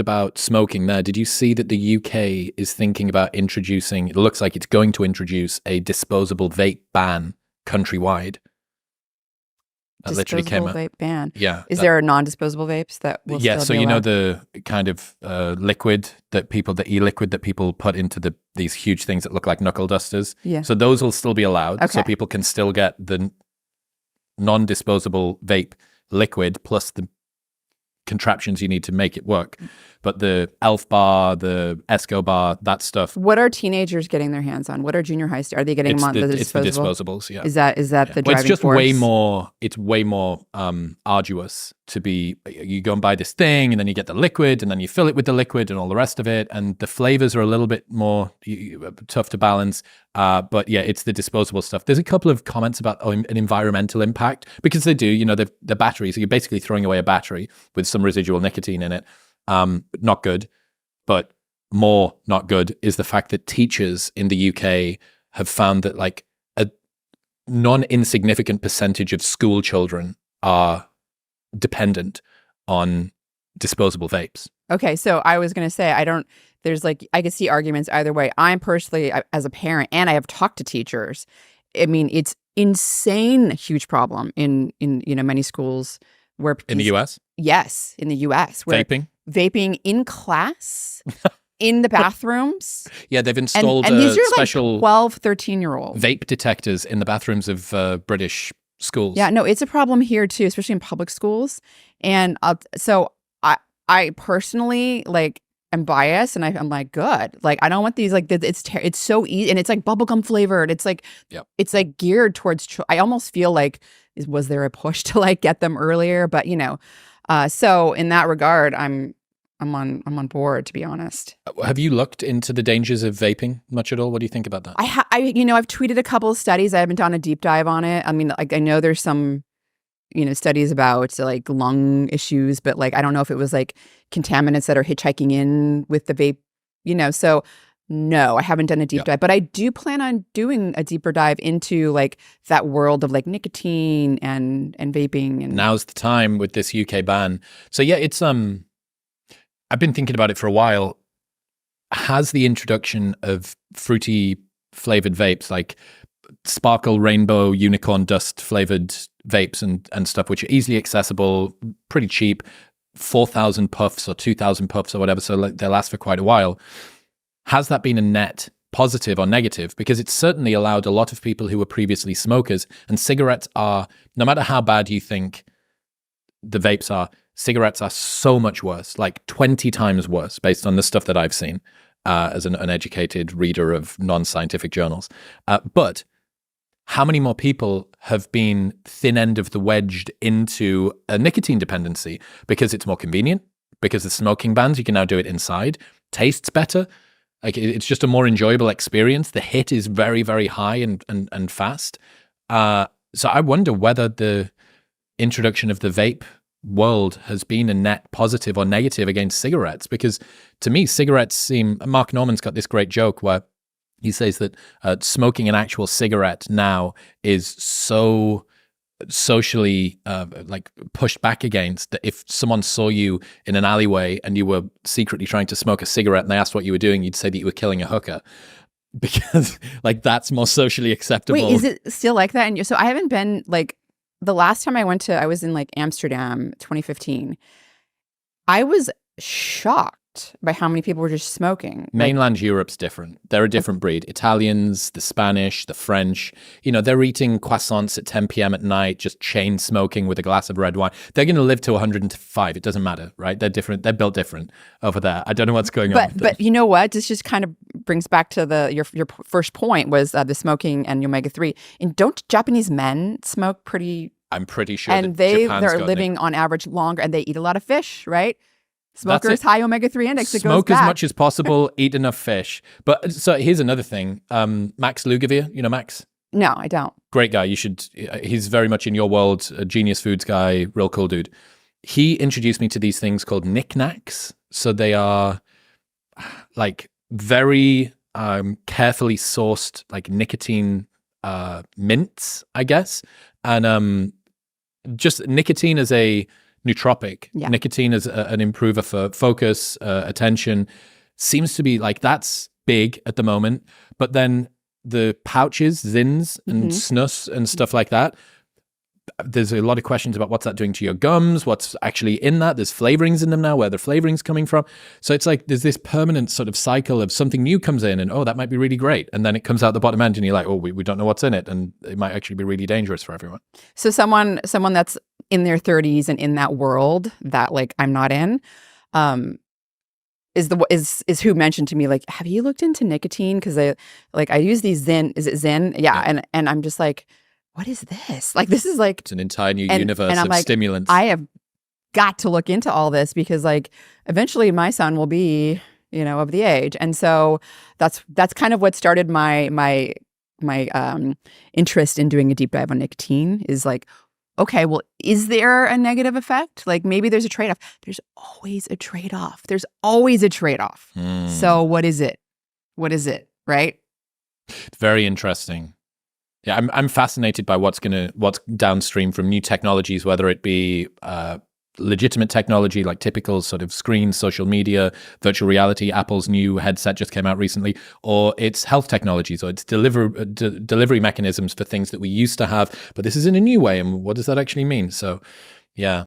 about smoking there, did you see that the UK is thinking about introducing, it looks like it's going to introduce a disposable vape ban countrywide? That literally came Disposable out. vape ban. Yeah. Is there non-disposable vapes that will Yeah, still so be you know allowed? the kind of liquid that people, the e-liquid that people put into these huge things that look like knuckle dusters? Yeah. So those will still be allowed. So Okay. people can still get the non-disposable vape liquid plus the contraptions you need to make it work. But the Elf bar, the Esco bar, that stuff, What are teenagers getting their hands on? What are junior high? Are they getting them on the it's the disposable? disposables. Yeah. Is that the Well, driving it's just force? way more arduous to be, you go and buy this thing and then you get the liquid and then you fill it with the liquid and all the rest of it. And the flavors are a little bit more tough to balance. But yeah, it's the disposable stuff. There's a couple of comments about an environmental impact, because they do, you know, the battery. So you're basically throwing away a battery with some residual nicotine in it. Not good. But more not good is the fact that teachers in the UK have found that like a non-insignificant percentage of school children are dependent on disposable vapes. Okay, so I was going to say, there's like, I could see arguments either way. I'm personally, as a parent, and I have talked to teachers. I mean, it's insane, huge problem in many schools where In the US? Yes, in the US, where vaping in class, in the bathrooms. Yeah, they've installed and these are special like 12, 13-year-olds. vape detectors in the bathrooms of British schools. Yeah, no, it's a problem here too, especially in public schools. And so I personally like am biased, and I'm like, good. Like, I don't want these, like, it's so easy, and it's like bubblegum flavored. It's like, It's like geared towards, I almost feel like, was there a push to like get them earlier? But so in that regard, I'm on board, to be honest. Have you looked into the dangers of vaping much at all? What do you think about that? I've tweeted a couple of studies. I haven't done a deep dive on it. I mean, like, I know there's some, studies about like lung issues, but like, I don't know if it was like contaminants that are hitchhiking in with the vape, so no, I haven't done a deep dive, but I do plan on doing a deeper dive into like that world of like nicotine and vaping. And now's the time with this UK ban. So yeah, it's, I've been thinking about it for a while. Has the introduction of fruity flavored vapes, like sparkle, rainbow, unicorn dust flavored vapes and stuff, which are easily accessible, pretty cheap, 4,000 puffs or 2,000 puffs or whatever, so they last for quite a while. Has that been a net positive or negative? Because it's certainly allowed a lot of people who were previously smokers, and cigarettes are, no matter how bad you think the vapes are, cigarettes are so much worse, like 20 times worse, based on the stuff that I've seen as an uneducated reader of non-scientific journals. But how many more people have been thin end of the wedged into a nicotine dependency because it's more convenient, because the smoking bans, you can now do it inside, tastes better. Like, it's just a more enjoyable experience. The hit is very, very high and fast. So I wonder whether the introduction of the vape world has been a net positive or negative against cigarettes, because to me, cigarettes seem, Mark Norman's got this great joke where he says that smoking an actual cigarette now is so socially like pushed back against, that if someone saw you in an alleyway and you were secretly trying to smoke a cigarette and they asked what you were doing, you'd say that you were killing a hooker, because like that's more socially acceptable. Wait, is it still like that? And so I haven't been, like, the last time I was in like Amsterdam, 2015. I was shocked by how many people were just smoking. Mainland Europe's different. They're a different breed. Italians, the Spanish, the French, they're eating croissants at 10 p.m. at night, just chain smoking with a glass of red wine. They're going to live to 105. It doesn't matter, right? They're different. They're built different over there. I don't know what's going on. But you know what? This just kind of brings back to your first point was the smoking and omega-3. And don't Japanese men smoke pretty? I'm pretty sure. And they're living on average longer, and they eat a lot of fish, right? Smokers, high omega-3 index. Smoke as much as possible, eat enough fish. But so here's another thing. Max Lugavere, you know Max? No, I don't. Great guy. He's very much in your world, a genius foods guy, real cool dude. He introduced me to these things called knickknacks. So they are like very carefully sourced, like nicotine mints, I guess. And just nicotine as a nootropic. Yeah. Nicotine is an improver for focus, attention. Seems to be like that's big at the moment. But then the pouches, Zins and snus and stuff like that, there's a lot of questions about what's that doing to your gums, what's actually in that. There's flavorings in them now, where the flavoring's coming from. So it's like there's this permanent sort of cycle of something new comes in and, oh, that might be really great. And then it comes out the bottom end and you're like, oh, we don't know what's in it. And it might actually be really dangerous for everyone. So someone that's in their 30s and in that world that like I'm not in, is who mentioned to me, like, have you looked into nicotine? Because I use these Zen. Is it Zen? Yeah. And I'm just like, what is this? Like, this is like it's an entire new universe of like, stimulants. I have got to look into all this because like eventually my son will be, of the age. And so that's kind of what started my interest in doing a deep dive on nicotine is like, okay, well, is there a negative effect? Like maybe there's a trade-off. There's always a trade-off. There's always a trade-off. So what is it? What is it? Right? Very interesting. Yeah, I'm fascinated by what's downstream from new technologies, whether it be legitimate technology like typical sort of screens, social media, virtual reality. Apple's new headset just came out recently, or it's health technologies, or it's delivery mechanisms for things that we used to have, but this is in a new way. And what does that actually mean? So, yeah.